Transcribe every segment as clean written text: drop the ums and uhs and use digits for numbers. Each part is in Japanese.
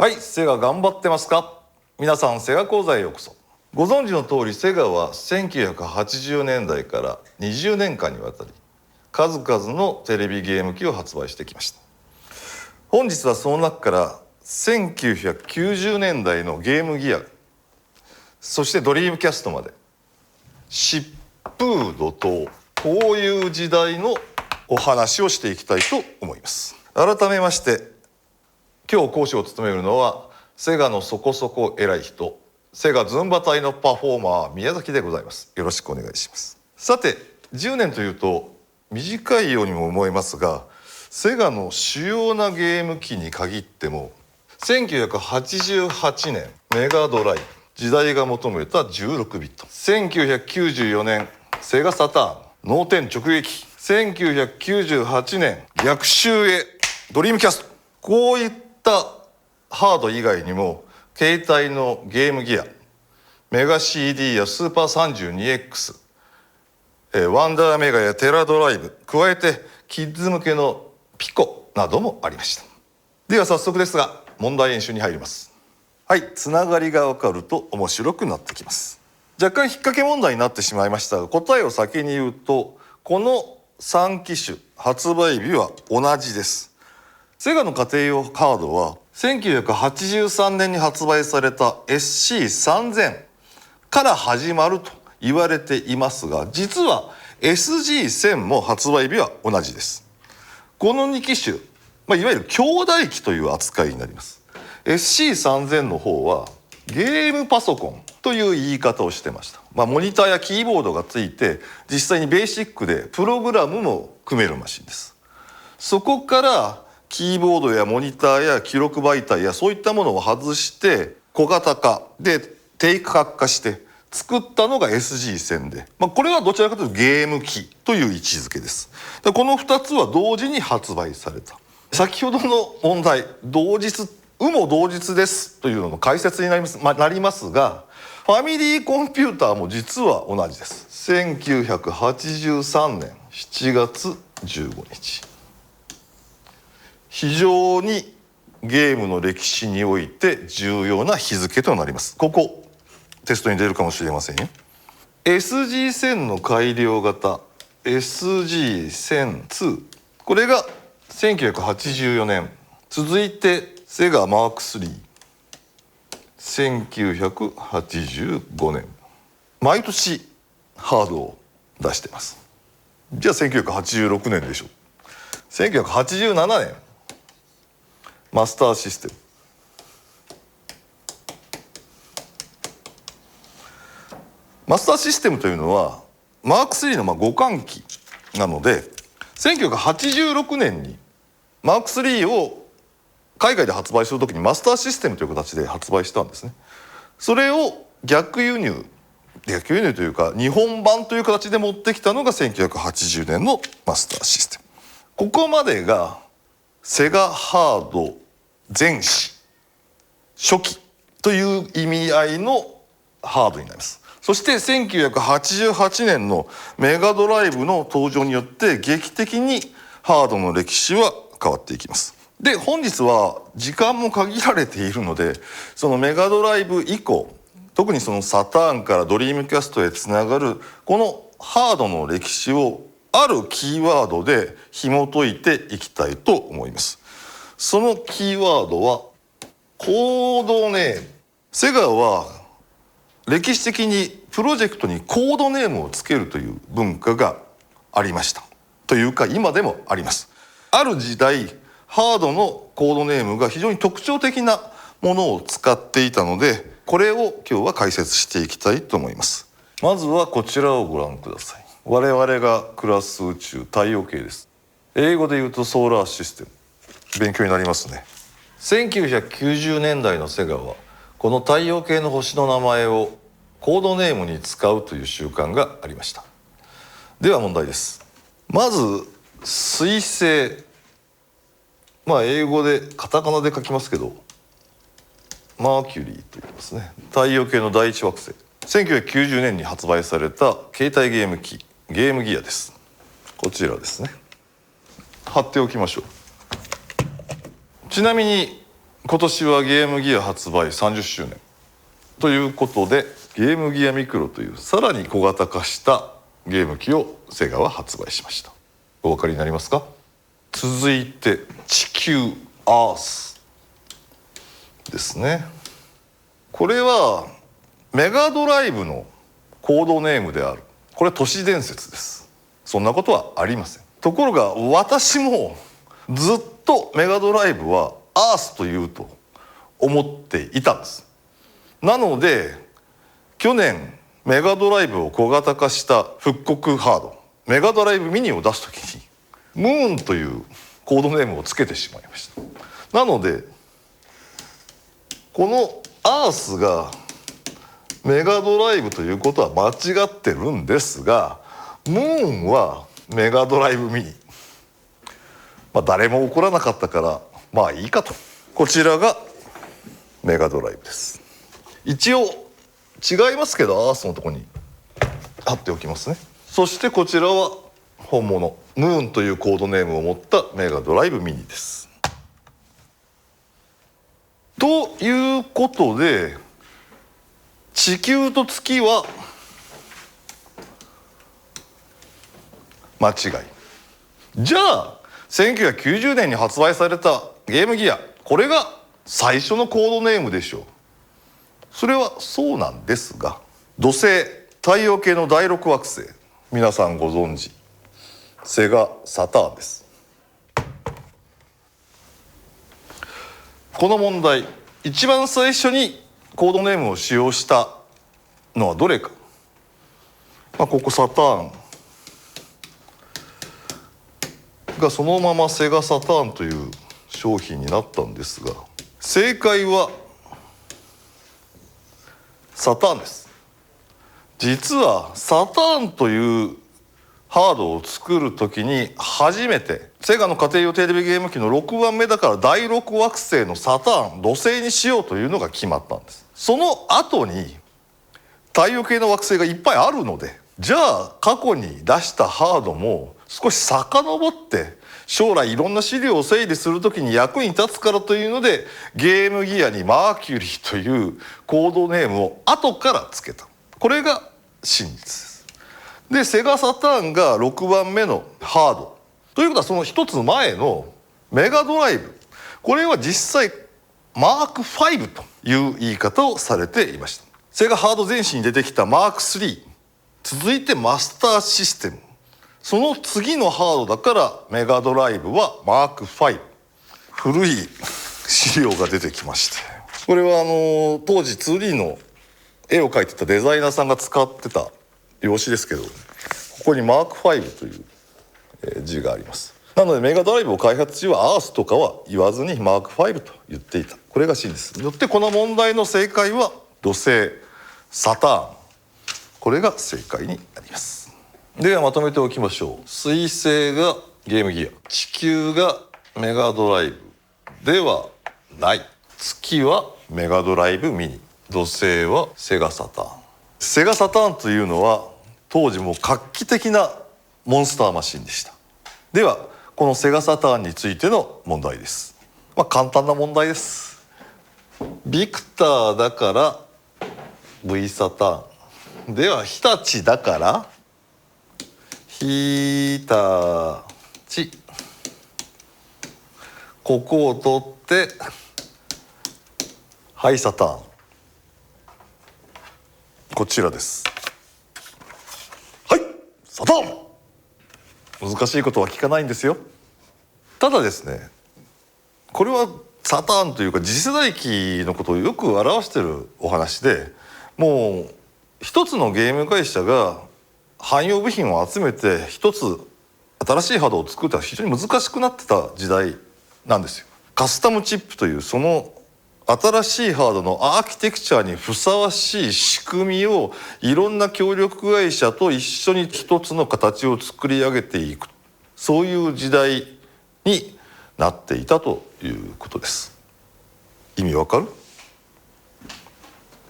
はい、セガ頑張ってますか？皆さん、セガ講座へようこそ。ご存知の通り、セガは1980年代から20年間にわたり数々のテレビゲーム機を発売してきました。本日はその中から1990年代のゲームギア、そしてドリームキャストまで疾風怒涛、こういう時代のお話をしていきたいと思います。改めまして今日講師を務めるのはセガのそこそこ偉い人、セガズンバ隊のパフォーマー宮崎でございます。よろしくお願いします。さて、10年というと短いようにも思えますが、セガの主要なゲーム機に限っても1988年メガドライブ、時代が求めた16ビット、1994年セガサターン脳天直撃、1998年逆襲へドリームキャスト、こういったハード以外にも携帯のゲームギア、メガ CD やスーパー 32X、ワンダーメガやテラドライブ、加えてキッズ向けのピコなどもありました。では早速ですが問題演習に入ります。はい、つながりが分かると面白くなってきます。若干引っ掛け問題になってしまいましたが、答えを先に言うと、この3機種発売日は同じです。セガの家庭用ハードは1983年に発売された SC3000 から始まると言われていますが、実は SG1000 も発売日は同じです。この2機種、いわゆる兄弟機という扱いになります。 SC3000 の方はゲームパソコンという言い方をしてました。モニターやキーボードがついて、実際にベーシックでプログラムも組めるマシンです。そこからキーボードやモニターや記録媒体やそういったものを外して小型化で低価格化して作ったのが SG1000 で、これはどちらかというとゲーム機という位置づけです。でこの2つは同時に発売された。先ほどの問題、同日も同日ですというのの解説になりますが、ファミリーコンピューターも実は同じです。1983年7月15日。非常にゲームの歴史において重要な日付となります。ここテストに出るかもしれませんよ。 SG1000 の改良型 SG1002、 これが1984年、続いてセガマーク3 1985年、毎年ハードを出しています。じゃあ1986年でしょう。1987年マスターシステム、マスターシステムというのはマーク3の互換機なので、1986年にマーク3を海外で発売するときにマスターシステムという形で発売したんですね。それを逆輸入というか日本版という形で持ってきたのが1980年のマスターシステム。ここまでがセガハード前史初期という意味合いのハードになります。そして1988年のメガドライブの登場によって劇的にハードの歴史は変わっていきます。で本日は時間も限られているので、そのメガドライブ以降、特にそのサターンからドリームキャストへつながるこのハードの歴史をあるキーワードで紐解いていきたいと思います。そのキーワードはコードネーム。セガは歴史的にプロジェクトにコードネームをつけるという文化がありました。というか今でもあります。ある時代ハードのコードネームが非常に特徴的なものを使っていたので、これを今日は解説していきたいと思います。まずはこちらをご覧ください。我々が暮らす宇宙、太陽系です。英語で言うとソーラーシステム。勉強になりますね。1990年代のセガはこの太陽系の星の名前をコードネームに使うという習慣がありました。では問題です。まず水星、英語でカタカナで書きますけどマーキュリーと言いますね。太陽系の第一惑星。1990年に発売された携帯ゲーム機、ゲームギアです。こちらですね。貼っておきましょう。ちなみに今年はゲームギア発売30周年ということで、ゲームギアミクロというさらに小型化したゲーム機をセガは発売しました。お分かりになりますか？続いて地球アースですね。これはメガドライブのコードネームである。これは都市伝説です。そんなことはありません。ところが私もずっとメガドライブはアースというと思っていたんです。なので去年メガドライブを小型化した復刻ハードメガドライブミニを出すときにムーンというコードネームをつけてしまいました。なのでこのアースがメガドライブということは間違ってるんですが、ムーンはメガドライブミニ、誰も怒らなかったからまあいいかと。こちらがメガドライブです。一応違いますけどアースのとこに貼っておきますね。そしてこちらは本物ムーンというコードネームを持ったメガドライブミニです。ということで地球と月は間違い。じゃあ1990年に発売されたゲームギア、これが最初のコードネームでしょう。それはそうなんですが、土星太陽系の第6惑星、皆さんご存知セガサターンです。この問題一番最初にコードネームを使用したのはどれか、ここサターンがそのままセガサターンという商品になったんですが、正解はサターンです。実はサターンというハードを作る時に初めてセガの家庭用テレビゲーム機の6番目だから第6惑星のサターン土星にしようというのが決まったんです。その後に太陽系の惑星がいっぱいあるので、じゃあ過去に出したハードも少し遡って将来いろんな資料を整理する時に役に立つからというのでゲームギアにマーキュリーというコードネームを後からつけた。これが真実です。でセガサターンが6番目のハードということはその一つ前のメガドライブ、これは実際マーク5という言い方をされていました。セガハード前身に出てきたマーク3、続いてマスターシステム、その次のハードだからメガドライブはマーク5。古い資料が出てきまして、これは当時 2D の絵を描いてたデザイナーさんが使ってた用紙ですけど、ここにマーク5という字があります。なのでメガドライブを開発中はアースとかは言わずにマーク5と言っていた。これが真実。よってこの問題の正解は土星サターン、これが正解になります。ではまとめておきましょう。水星がゲームギア、地球がメガドライブではない、月はメガドライブミニ、土星はセガサターン。セガサターンというのは当時も画期的なモンスターマシンでした。ではこのセガサターンについての問題です。簡単な問題です。ビクターだから V サターンでは、日立だから日立、ここを取ってはいサターン、こちらです。はいサターン。難しいことは聞かないんですよ。ただですね、これはサターンというか次世代機のことをよく表しているお話で、もう一つのゲーム会社が汎用部品を集めて一つ新しいハードを作るってのは非常に難しくなってた時代なんですよ。カスタムチップというその新しいハードのアーキテクチャにふさわしい仕組みをいろんな協力会社と一緒に一つの形を作り上げていく、そういう時代になっていたということです。意味わかる？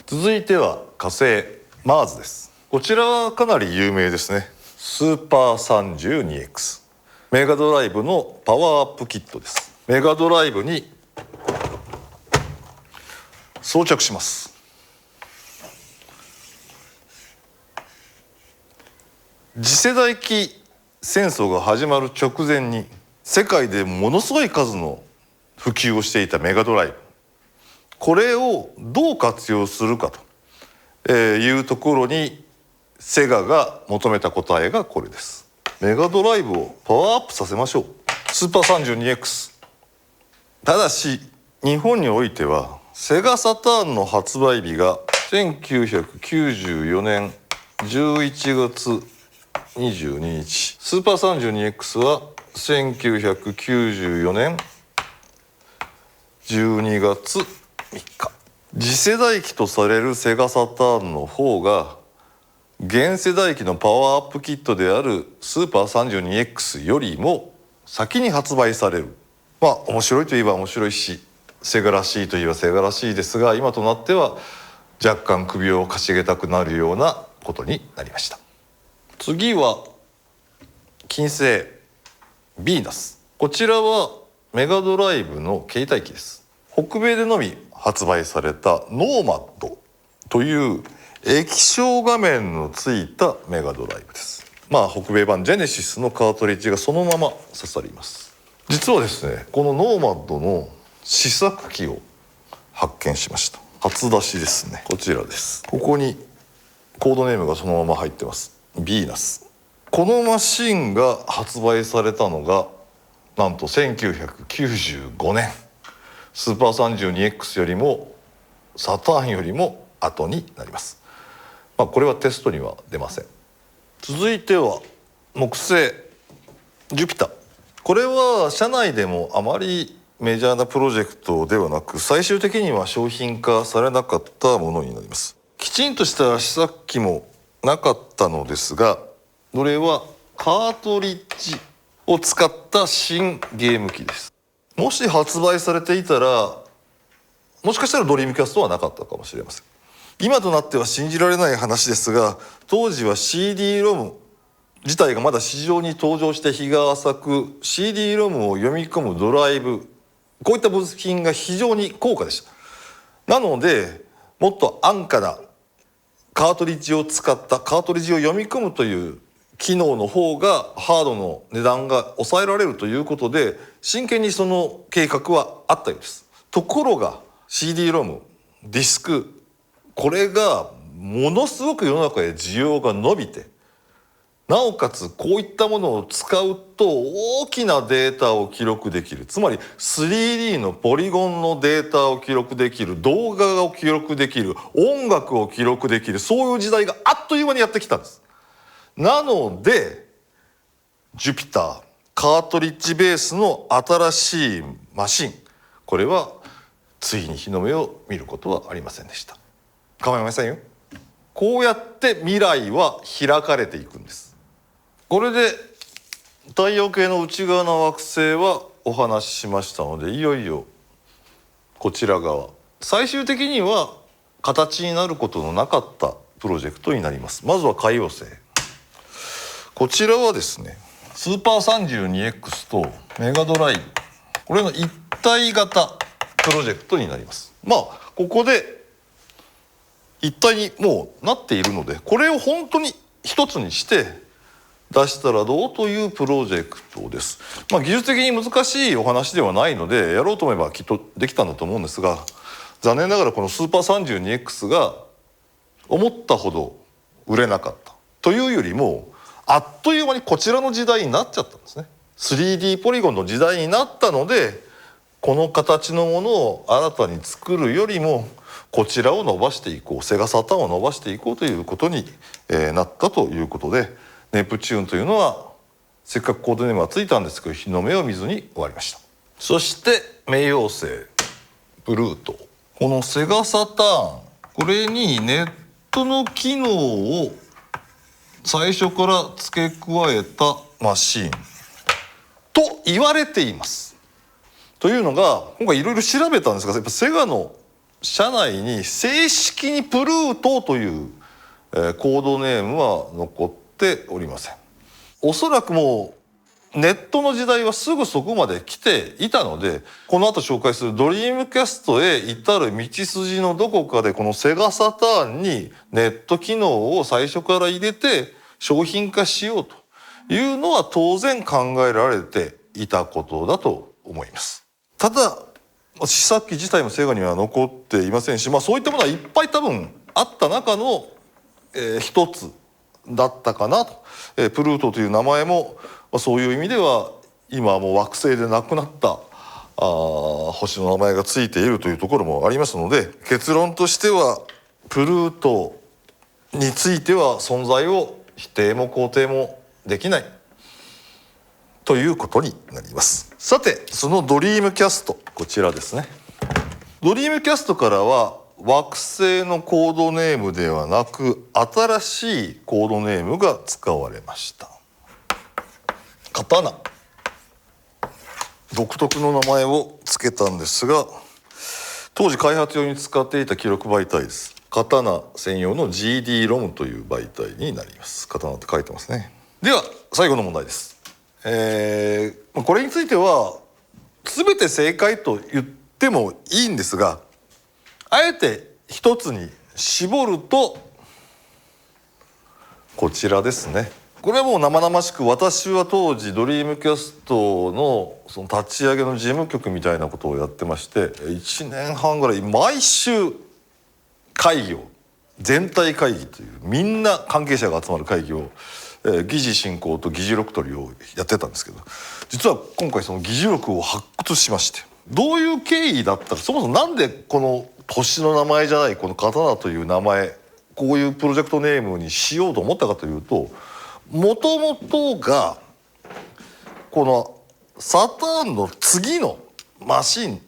続いては火星マーズです。こちらはかなり有名ですね。スーパー 32X、 メガドライブのパワーアップキットです。メガドライブに装着します。次世代機戦争が始まる直前に世界でものすごい数の普及をしていたメガドライブ、これをどう活用するかというところにセガが求めた答えがこれです。メガドライブをパワーアップさせましょう。スーパー 32X。 ただし日本においてはセガサターンの発売日が1994年11月22日、スーパー 32X は1994年12月3日。次世代機とされるセガサターンの方が現世代機のパワーアップキットであるスーパー 32X よりも先に発売される。まあ面白いといえば面白いし、セガらしいといえばセガらしいですが、今となっては若干首をかしげたくなるようなことになりました。次は金星ヴィーナス。こちらはメガドライブの携帯機です。北米でのみ発売されたノーマッドという液晶画面のついたメガドライブです。まあ北米版ジェネシスのカートリッジがそのまま刺さります。実はですね、このノーマッドの試作機を発見しました。初出しですね。こちらです。ここにコードネームがそのまま入ってます。ヴィーナス。このマシンが発売されたのがなんと1995年、スーパー 32X よりもサターンよりも後になります。まあこれはテストには出ません。続いては木星ジュピター。これは社内でもあまりメジャーなプロジェクトではなく、最終的には商品化されなかったものになります。きちんとした試作機もなかったのですが、これはカートリッジを使った新ゲーム機です。もし発売されていたら、もしかしたらドリームキャストはなかったかもしれません。今となっては信じられない話ですが、当時は CD-ROM 自体がまだ市場に登場して日が浅く、 CD-ROM を読み込むドライブ、こういった部品が非常に高価でした。なのでもっと安価なカートリッジを使ったカートリッジを読み込むという機能の方がハードの値段が抑えられるということで、真剣にその計画はあったようです。ところが CD-ROM、ディスク、これがものすごく世の中で需要が伸びて、なおかつこういったものを使うと大きなデータを記録できる、つまり 3D のポリゴンのデータを記録できる、動画を記録できる、音楽を記録できる、そういう時代があっという間にやってきたんです。なのでジュピター、カートリッジベースの新しいマシン、これはついに日の目を見ることはありませんでした。構いませんよ。こうやって未来は開かれていくんです。これで太陽系の内側の惑星はお話ししましたので、いよいよこちら側、最終的には形になることのなかったプロジェクトになります。まずは海王星。こちらはですね、スーパー 32X とメガドライブ、これの一体型プロジェクトになります。まあここで一体にもうなっているので、これを本当に一つにして出したらどうというプロジェクトです。まあ技術的に難しいお話ではないので、やろうと思えばきっとできたんだと思うんですが、残念ながらこのスーパー 32X が思ったほど売れなかったというよりも、あっという間にこちらの時代になっちゃったんですね。 3D ポリゴンの時代になったので、この形のものを新たに作るよりもこちらを伸ばしていこう、セガサターンを伸ばしていこうということになったということで、ネプチューンというのはせっかくコードネームがついたんですけど、日の目を見ずに終わりました。そして冥王星プルート、このセガサターン、これにネットの機能を最初から付け加えたマシーンと言われています。というのが今回いろいろ調べたんですが、やっぱセガの社内に正式にプルートというコードネームは残っておりません。おそらくもうネットの時代はすぐそこまで来ていたので、この後紹介するドリームキャストへ至る道筋のどこかでこのセガサターンにネット機能を最初から入れて商品化しようというのは当然考えられていたことだと思います。ただ試作機自体もセガには残っていませんし、そういったものはいっぱい多分あった中の、一つだったかなと。プルートという名前もそういう意味では今はもう惑星でなくなった星の名前がついているというところもありますので、結論としてはプルートについては存在を否定も肯定もできないということになります。さてそのドリームキャスト、こちらですね。ドリームキャストからは惑星のコードネームではなく新しいコードネームが使われました。刀、独特の名前を付けたんですが、当時開発用に使っていた記録媒体です。刀専用の GD-ROM という媒体になります。刀って書いてますね。では最後の問題です。これについては全て正解と言ってもいいんですが、あえて一つに絞るとこちらですね。これはもう生々しく、私は当時ドリームキャストのその立ち上げの事務局みたいなことをやってまして、1年半ぐらい毎週会議を、全体会議というみんな関係者が集まる会議を、議事進行と議事録取りをやってたんですけど、実は今回その議事録を発掘しまして、どういう経緯だったら、そもそもなんでこの星の名前じゃないこの刀という名前、こういうプロジェクトネームにしようと思ったかというと、もともとがこのサターンの次のマシン、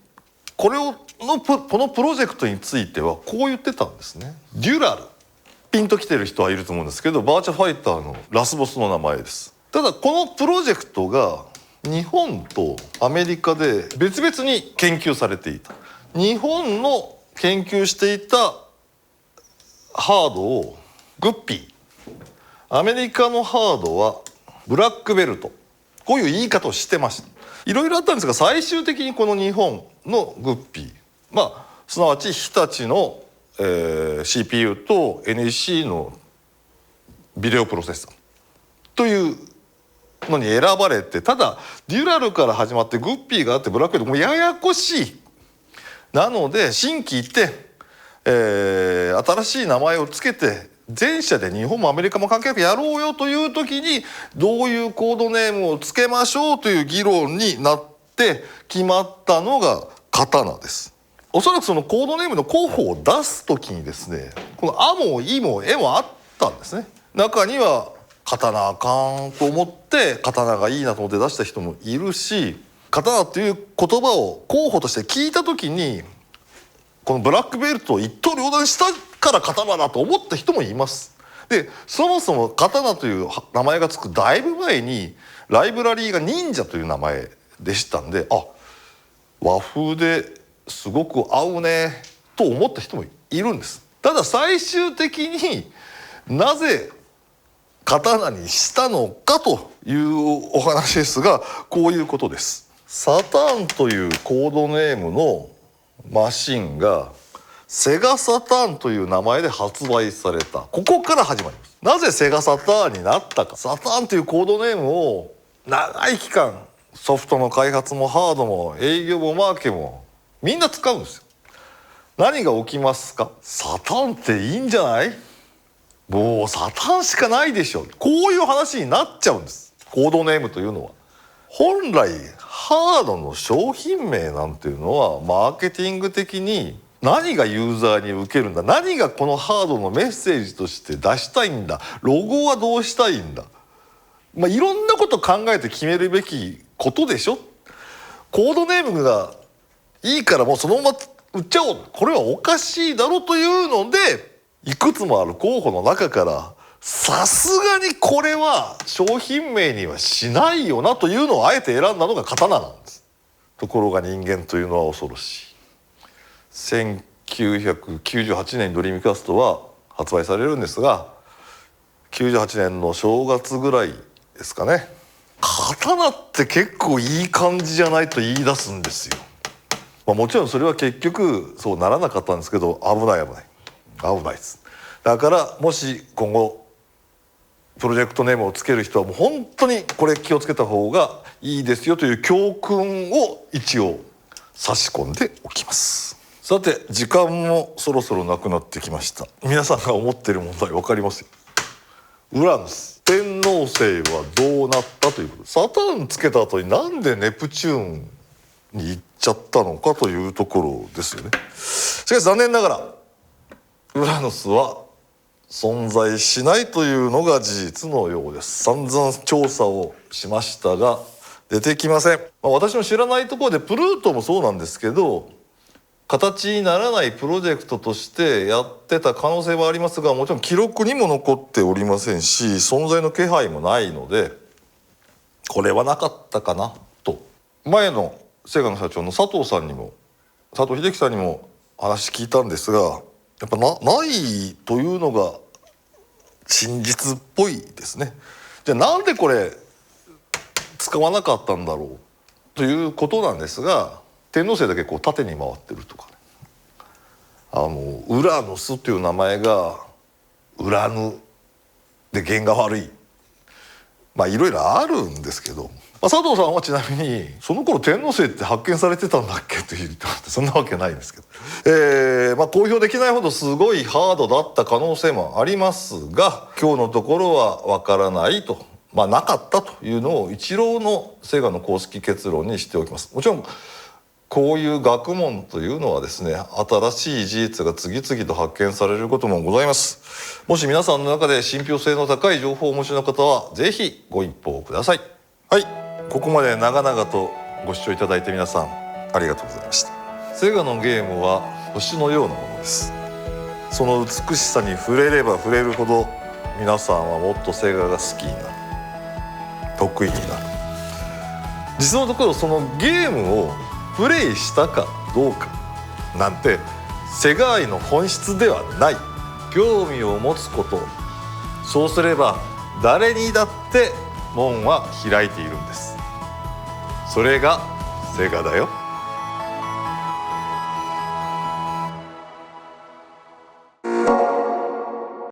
このプロジェクトについてはこう言ってたんですね。デュラル、ピンときてる人はいると思うんですけど、バーチャファイターのラスボスの名前です。ただこのプロジェクトが日本とアメリカで別々に研究されていた。日本の研究していたハードをグッピー、アメリカのハードはブラックベルト、こういう言い方をしてました。いろいろあったんですが、最終的にこの日本のグッピー、すなわち日立の、CPU と NEC のビデオプロセッサーというのに選ばれて、ただデュラルから始まってグッピーがあってブラックベルト、もうややこしい。なので心機一転、新しい名前をつけて全社で日本もアメリカも関係なくやろうよという時に、どういうコードネームをつけましょうという議論になって決まったのが刀です。おそらくそのコードネームの候補を出す時にですね、この「あ」も「い」も「え」もあったんですね。中には刀あかんと思って刀がいいなと思って出した人もいるし、刀という言葉を候補として聞いた時にこのブラックベルトを一刀両断したから刀だと思った人もいます。でそもそも刀という名前がつくだいぶ前にライブラリーが忍者という名前でしたんで、和風ですごく合うねと思った人もいるんです。ただ最終的になぜ刀にしたのかというお話ですが、こういうことです。サターンというコードネームのマシンがセガサターンという名前で発売された。ここから始まります。なぜセガサターンになったか。サターンというコードネームを長い期間ソフトの開発もハードも営業もマーケもみんな使うんですよ。何が起きますか。サターンっていいんじゃない、もうサターンしかないでしょ、こういう話になっちゃうんです。コードネームというのは本来ハードの商品名なんていうのはマーケティング的に何がユーザーに受けるんだ、何がこのハードのメッセージとして出したいんだ、ロゴはどうしたいんだ、いろんなこと考えて決めるべきことでしょ。コードネームがいいからもうそのまま売っちゃおう、これはおかしいだろというので、いくつもある候補の中からさすがにこれは商品名にはしないよなというのをあえて選んだのが刀なんです。ところが人間というのは恐ろしい。1998年にドリームキャストは発売されるんですが、98年の正月ぐらいですかね、刀って結構いい感じじゃないと言い出すんですよ。もちろんそれは結局そうならなかったんですけど、危ないです。だからもし今後プロジェクトネームをつける人はもう本当にこれ気をつけた方がいいですよという教訓を一応差し込んでおきます。さて時間もそろそろなくなってきました。皆さんが思っている問題分かりますよ。ウラヌス天王星はどうなったということ。サターンつけた後になんでネプチューンに行っちゃったのかというところですよね。しかし残念ながらウラヌスは存在しないというのが事実のようです。散々調査をしましたが出てきません。私の知らないところでプルートもそうなんですけど、形にならないプロジェクトとしてやってた可能性はありますが、もちろん記録にも残っておりませんし存在の気配もないので、これはなかったかなと。前のセガの社長の佐藤秀樹さんにも話聞いたんですが、やっぱないというのが真実っぽいですね。じゃあなんでこれ使わなかったんだろうということなんですが、天王星だけこう縦に回ってるとかね、ウラヌスという名前がウラヌで弦が悪い、いろいろあるんですけど、佐藤さんはちなみにその頃天王星って発見されてたんだっけと言ってまして、そんなわけないんですけど、公表できないほどすごいハードだった可能性もありますが、今日のところはわからないと、なかったというのを一郎のセガの公式結論にしておきます。もちろんこういう学問というのはですね、新しい事実が次々と発見されることもございます。もし皆さんの中で信憑性の高い情報をお持ちの方はぜひご一報ください。はい、ここまで長々とご視聴いただいて皆さんありがとうございました。セガのゲームは星のようなものです。その美しさに触れれば触れるほど皆さんはもっとセガが好きになる、得意になる。実のところそのゲームをプレイしたかどうかなんてセガ愛の本質ではない。興味を持つこと、そうすれば誰にだって門は開いているんです。それがセガだよ。